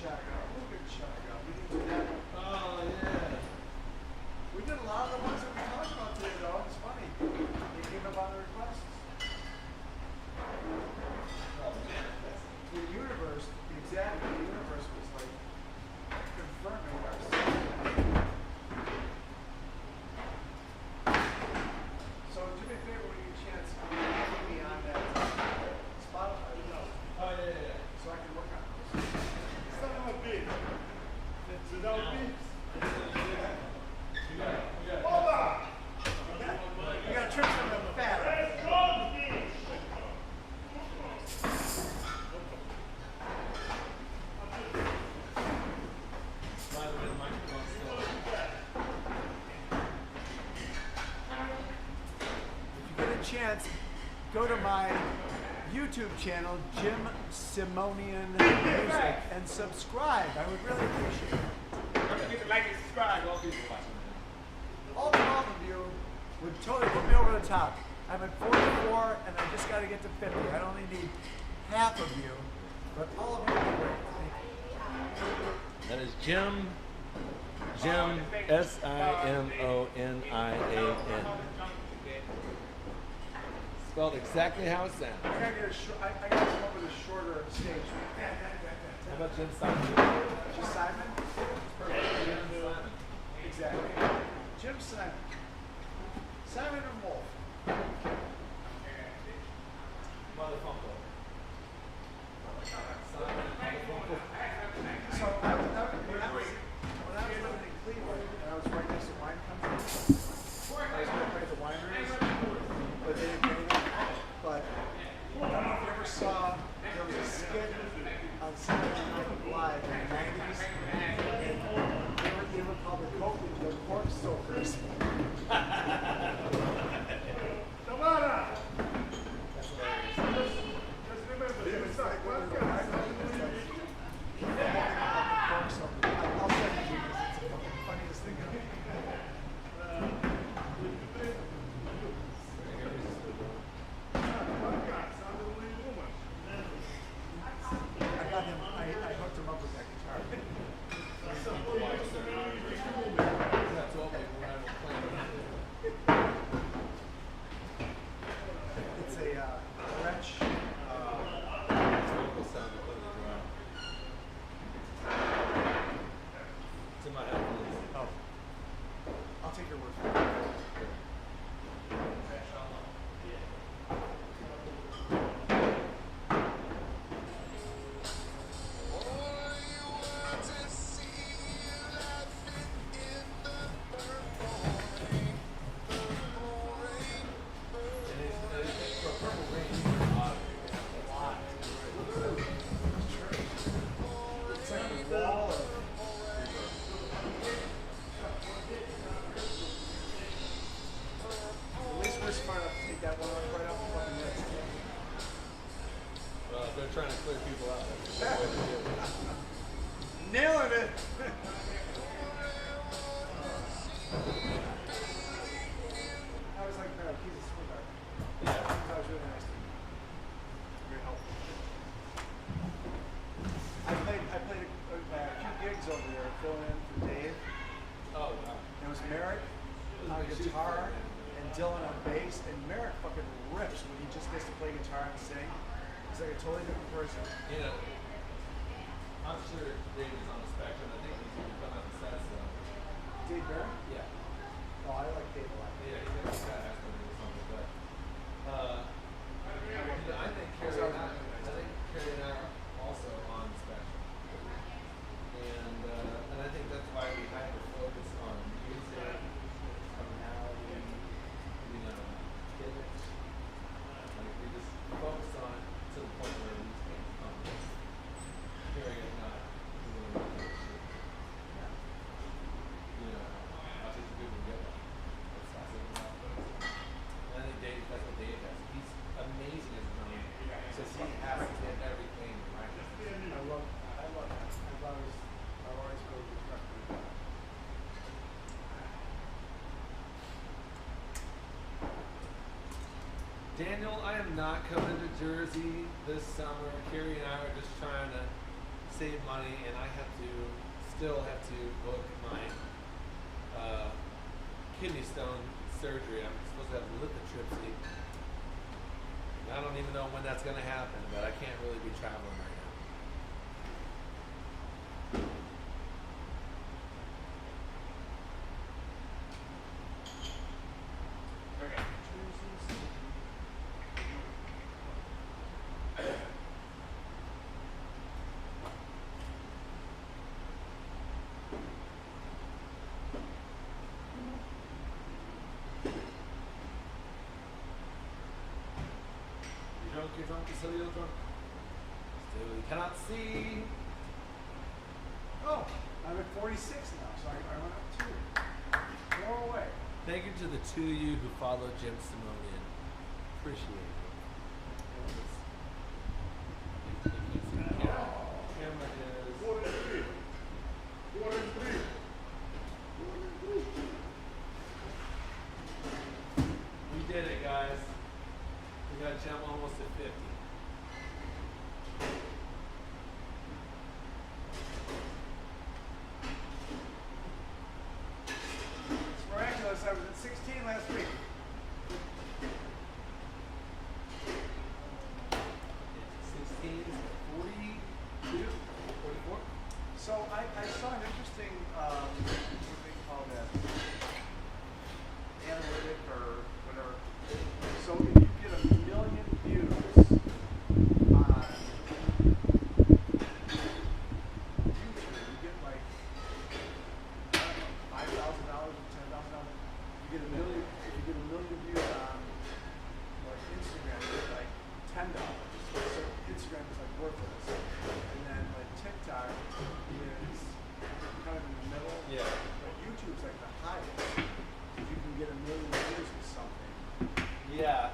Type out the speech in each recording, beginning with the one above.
We didn't do that. Oh, yeah. We did a lot of the ones that we talked about today, though. It's funny. They came up on the requests. Oh, manifest. The universe, exactly, the universe was like confirming our stuff. So do me a favor when you get a chance, put me on that Spotify. Oh, yeah. So I can work on those. It's not upbeat. It's an upbeat. Hold on! You gotta trim some of the fat. By the way, the microphone's still on. If you get a chance, go to my YouTube channel, Jim Simonian Music, and subscribe. I would really appreciate it. Like and subscribe, all people watching. All 12 of you would totally put me over the top. I'm at 44 and I just got to get to 50. I only need half of you, but all of you would be great. That is Jim Simonian. Spelled exactly how it sounds. I gotta come up with a shorter stage. How about Jim Simon? Just Simon? Exactly. Jim Simon. Simon and Wolf. Motherfunko. So when I was living in Cleveland and I was right next to wine companies, I was going to play the wineries, but they didn't pay me. But I don't know if you ever saw, there was a skit on Saturday Night Live in the 90s, and they were called the Cork Stokers. Trying to clear people out. Nailing it. I was like, no, he's a sweetheart. Yeah. That was really nice to me. Very helpful. I played a few gigs over there, filling in for Dave. Oh, wow. It was Merrick on guitar and Dylan on bass, and Merrick fucking rips when he just gets to play guitar and sing. He's like a totally different person. You know, I'm sure Dave is on the spectrum. I think he's going to come out and says so. Dave Merrick? Yeah. Oh, I like Dave a lot. Yeah, he's got a guy after me or something, but you know, I think Carrie and I are also on the spectrum. And I think that's why we have to focus on music, tonality, you know, gimmicks. Like we just focus on it to the point where we just can't come Carrie and not doing shit. You know, I'll take the good and get it. And I think Dave, that's what Dave has. He's amazing as a drummer. So he has to get everything right. I've always really respected that. Daniel, I am not coming to Jersey this summer. Carrie and I are just trying to save money, and I still have to book my kidney stone surgery. I'm supposed to have lithotripsy. I don't even know when that's going to happen, but I can't really be traveling right now. You're drunk, you're still drunk. Still, you cannot see. Oh, I'm at 46 now, so I went up 2. 4 away. Thank you to the 2 of you who follow Jim Simonian. Appreciate it. Camera is 43. 43. We did it, guys. We got Jim almost at 50. It's miraculous. I was at 16 last week. 16, 42, 44. So I saw an interesting, what do they call that? Analytic or whatever. So if you get 1 million views on YouTube, you get like, I don't know, $5,000 or $10,000. You get 1 million. If you get 1 million views on like Instagram, you get like $10. So Instagram is like worthless, and then like TikTok is kind of in the middle. Yeah. But YouTube's like the highest. If you can get 1 million views with something. Yeah.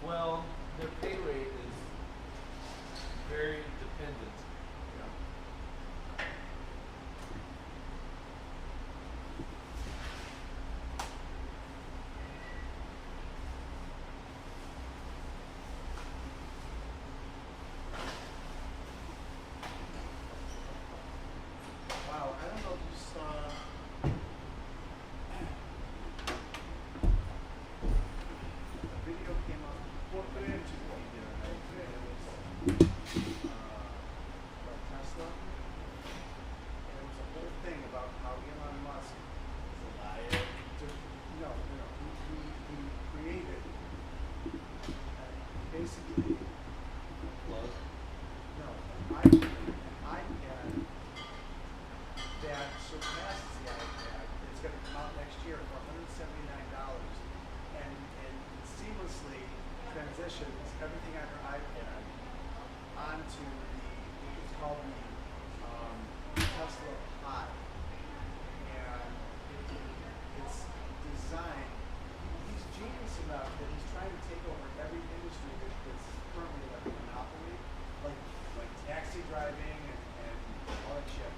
Well, their pay rate is very dependent. You know. Wow, I don't know if you saw. A video came up on YouTube the other night. It was about Tesla, and it was a whole thing about how Elon Musk is a liar. No, he created basically Plug. no an iPad that surpasses the iPad. It's going to come out next year for $179, and seamlessly transitions everything on your iPad onto what's called the Tesla Pi, and it's designed. He's genius enough that he's trying to take over every industry that's currently like a monopoly, like taxi driving and all that shit.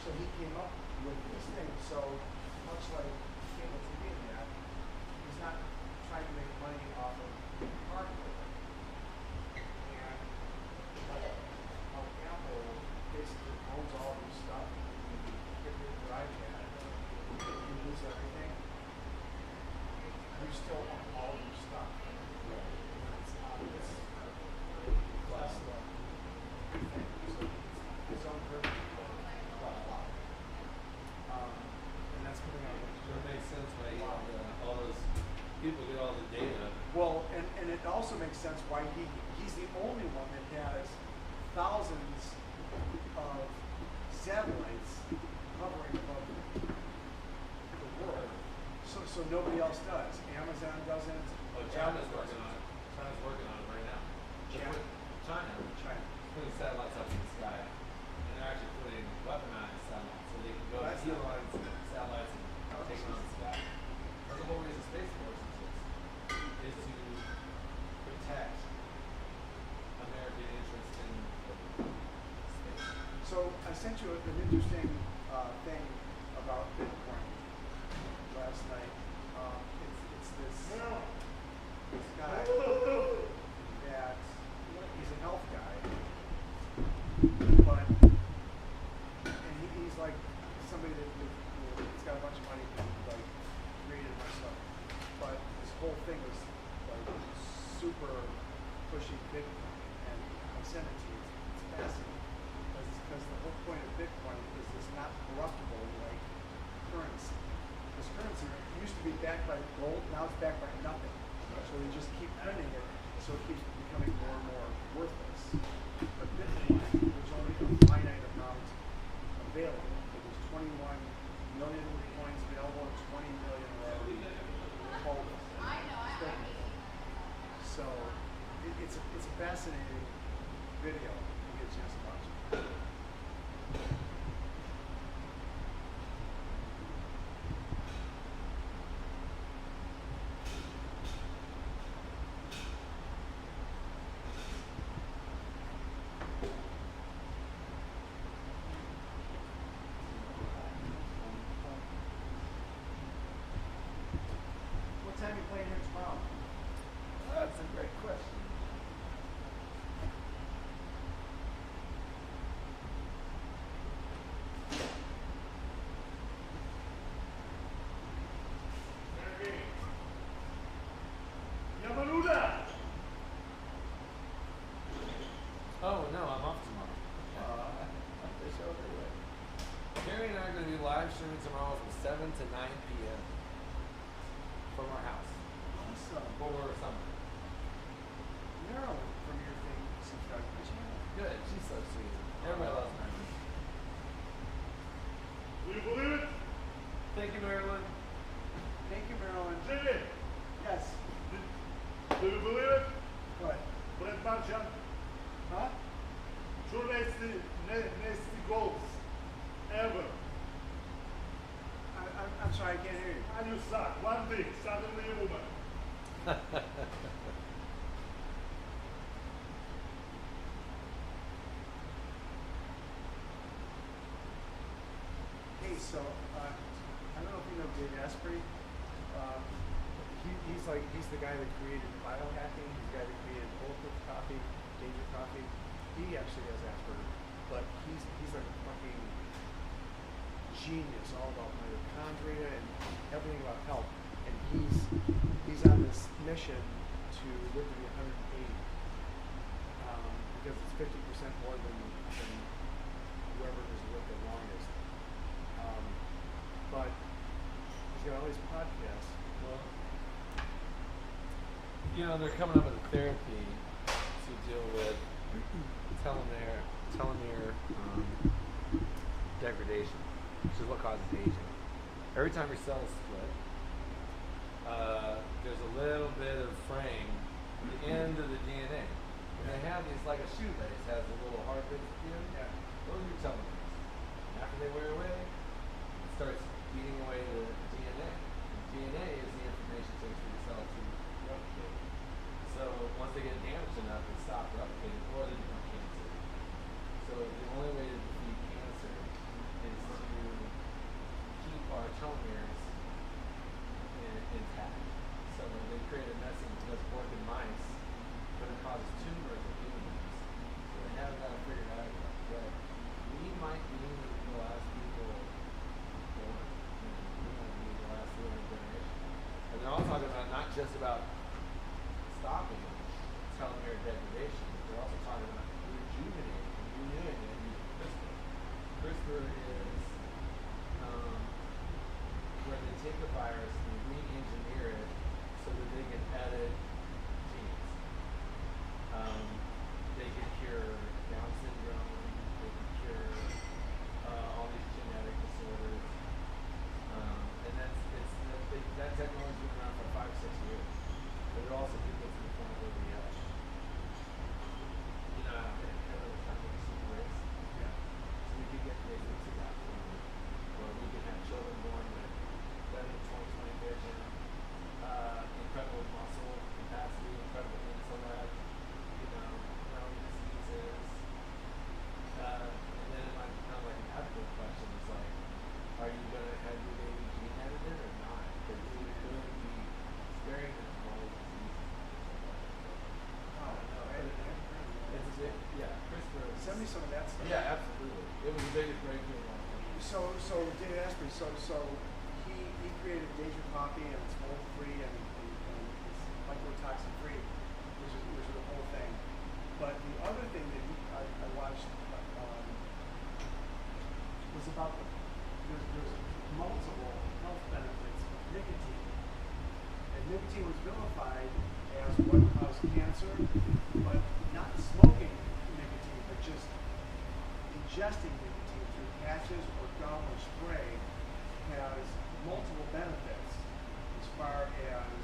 So he came up with this thing. So much like cable TV and that, he's not trying to make money off of hardware. And how Apple basically owns all of your stuff. You get rid of your iPad, you lose everything. You still own all of your stuff. It's on this Tesla thing. So it's his own version. And that's coming out next year. That makes sense, right? All those people get all the data. Well, and it also makes sense why he's the only one that has thousands of satellites hovering above the world. So nobody else does. Amazon doesn't. Oh, China's working on it. China's working on it right now. China? China. China. Putting satellites up in the sky. And they're actually putting weaponized satellites so they can go to That's sea not- lines and satellites and take them on the sky. That's the whole reason Space Force is to protect American interest in space. So I sent you an interesting thing about Bitcoin last night. It's this guy that he's an elf guy, but whole thing was like super pushing Bitcoin, and I sent it to you. It's fascinating because the whole point of Bitcoin is it's not corruptible like currency. Because currency used to be backed by gold, now it's backed by nothing. So they just keep printing it, so it keeps becoming more and more worthless. But Bitcoin, there's only a finite amount available. There's 21 million coins available and 20 million are already called. So it's a fascinating video. You get a chance to watch it. What time are you playing here tomorrow? That's a great question. Oh no, I'm off tomorrow. Carrie and I are going to be live streaming tomorrow from 7 to 9 p.m. from our house. Awesome. For summer. Marilyn from your thing subscribed to my channel. Good. She's so sweet. Everybody loves Marilyn. Do you believe it? Thank you, Marilyn. Thank you, Marilyn. Jimmy, Yes. do you believe it? What? Brad Marchand, Huh? two nasty goals ever. I'm sorry, I can't hear you. And you suck. One thing, suddenly a woman. Hey, so I don't know if you know Dave Asprey. He's the guy that created biohacking. He's the guy that created bulletproof coffee, danger coffee. He actually has Asperger's, but he's like a fucking genius, all about mitochondria and everything about health. And he's on this mission to live to be 180 because it's 50% more than whoever has lived the longest. But he's got all these podcasts. Well, you know, they're coming up with a therapy to deal with telomere degradation, which is what causes aging. Every time your cells split, there's a little bit of fraying at the end of the DNA. And they have these, like a shoelace has a little hard bits at the end. Yeah. Those are your telomeres. And after they wear away, it starts eating away the DNA. And DNA is the information it takes for the cell to replicate. So once they get damaged enough, they stop replicating or they become cancer. So the only way to defeat cancer is to keep our telomeres intact. So they create a message that's worked in mice, but it causes tumors in humans. So they haven't got to figure it out yet. But we might be the last people born. We might be the last living generation. And they're all talking about not just about stopping telomere degradation, but they're also talking about rejuvenating and renewing it using CRISPR. CRISPR is where they take the virus and they re-engineer it so that they can edit genes. They can cure Down syndrome, they can cure all these genetic disorders. And that technology's been around for 5-6 years. But it also could get to the point where we you know, every time we see the race. Yeah. So we could get races to that point where we could have children born with 20/20 vision, incredible muscle capacity, incredible intellect, you know, no diseases. And then it might become like an ethical question. It's like, are you going to have your baby gene edited or not? Because you could be sparing them from all these diseases. Oh, no, It's a big, yeah, CRISPR. send me some of that stuff. Yeah, absolutely. It was the biggest breakthrough in life. So David Asprey, so he created Danger Coffee and it's mold free and identified as what caused cancer, but not smoking nicotine, but just ingesting nicotine through patches or gum or spray has multiple benefits as far as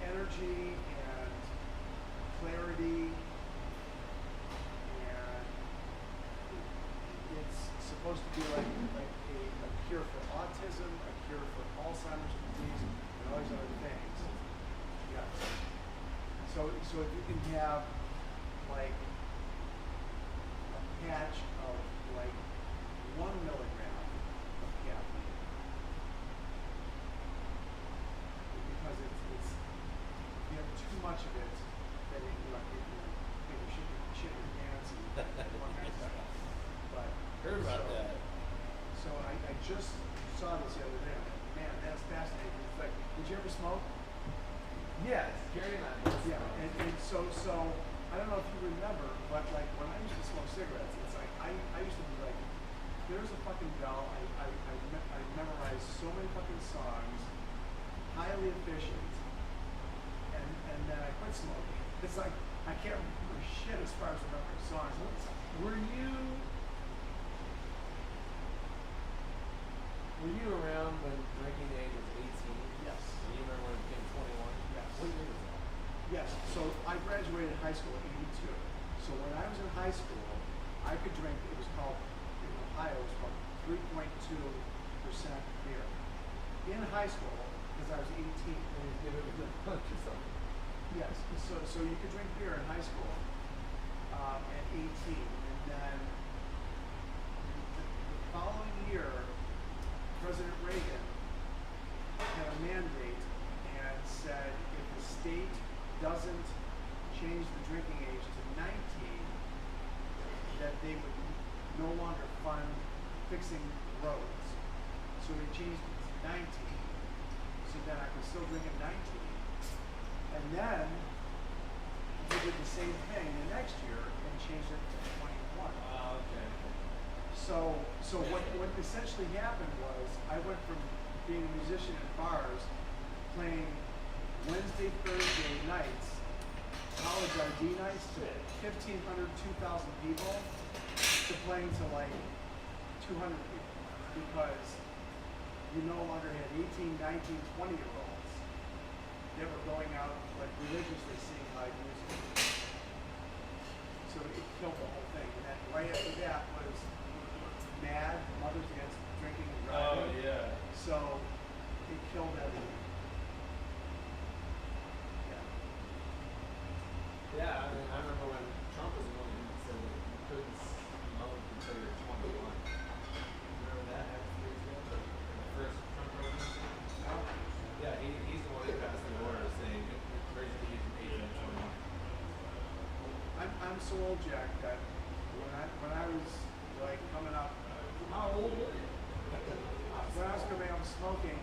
energy and clarity, and it's supposed to be like a cure for autism, a cure for Alzheimer's disease, and all these other things. Yeah. So if you can have like a patch of like 1 milligram of caffeine, because it's if you have too much of it, then it, you shit your pants and all kinds of stuff. But Heard about that. So I just saw this the other day. I'm like, man, that's fascinating. It's like, did you ever smoke? Yes, Gary and I both Yeah, smoke. and so I don't know if you remember, but like when I used to smoke cigarettes, it's like I used to be like, there's a fucking bell. I memorized so many fucking songs, highly efficient, and then I quit smoking. It's like I can't remember shit as far as remembering songs. Were you around when drinking age was 18? Yes. And you remember when it became 21? Yes. What year was that? Yes, so I graduated high school in '82. So when I was in high school, I could drink, it was called, in Ohio, it was called 3.2% beer. In high school, because I was 18. And you give it a punch or something. Yes, so you could drink beer in high school at 18. And then the following year, President Reagan had a mandate and said if the state doesn't change the drinking age to 19, that they would no longer fund fixing roads. So they changed it to 19, so then I could still drink at 19. And then they did the same thing the next year and changed it to 21. Okay. So what essentially happened was I went from being a musician in bars, playing Wednesday, Thursday nights, college RD nights to 1,500, 2,000 people, to playing to like 200 people, because you no longer had 18, 19, 20-year-olds that were going out like religiously seeing live music. So it killed the whole thing. And then right after that was Mad, Mothers Against Drinking and Driving. Oh, yeah. So it killed everything. Yeah. Yeah, I mean, I remember when Trump was the one who said that you couldn't smoke until you're 21. Remember that happened 3 years ago? In the first Trump presidency? Yeah, he's the one who passed the order saying raising the age from 18 to 21. I'm so old, Jack, that when I was like coming up, How old were you? when I was coming up smoking,